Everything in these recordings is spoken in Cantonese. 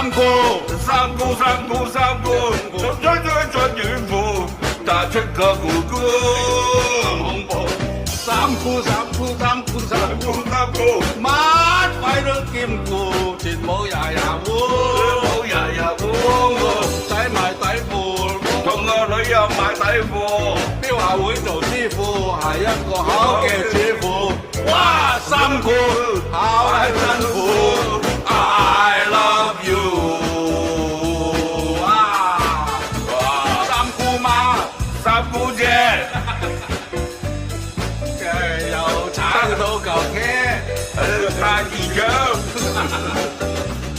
三姑，三姑三姑三姑，穿短褲，帶出個姑姑，恐怖。三姑三姑三姑三姑三姑，乜鬼都兼顧，全冇牙牙烏，冇日烏，使埋底褲，同個女友買底褲，標下會做師傅，係一個好嘅師傅。哇，三姑好係辛苦 I love you。三姑媽，三姑姐，又踩到嚿茄，大姨丈，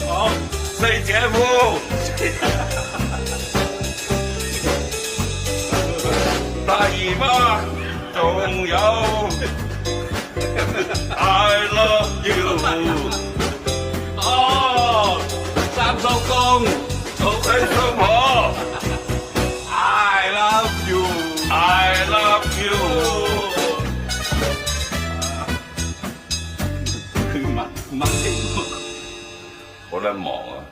好四姐夫，大姨媽，仲有 I love you。哦，三叔公，老細叔婆 I love you。 ，I love you。乜嘢？好撚忙啊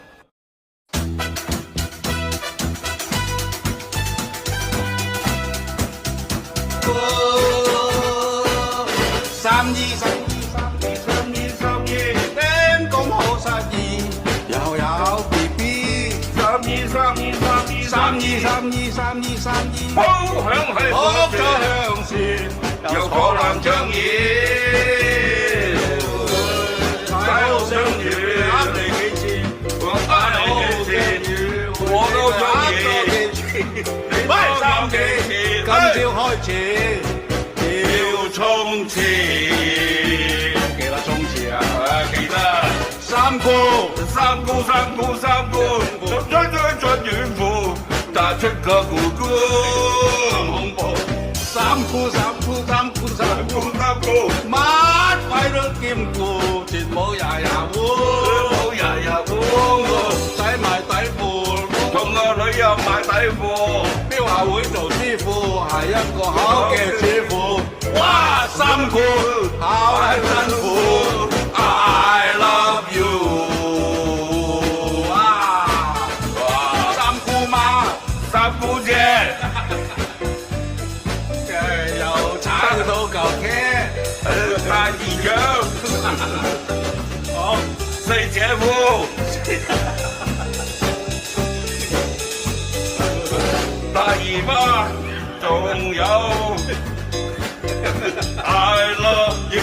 ！322聽講好失意，又有 BB。32323232，風響係屋咗響線，又可能仗義，大好相遇，呃你幾次，我打你幾次，我都仗義，你喂，都有幾次，今朝開始要衝刺，記得衝刺啊！記得三姑，三姑三姑三姑，穿短褲，帶出個姑姑，恐怖。三姑三姑三姑三姑，三姑，乜鬼都兼顧，全冇牙牙烏，冇日烏，使埋底褲，同個女友買底褲，標下會做師傅，係一個好嘅師傅。哇，三姑好係辛苦 I love you。三姑媽，三姑姐，又踩到嚿茄，大姨丈，好四姐夫，大姨媽，仲有 I love you。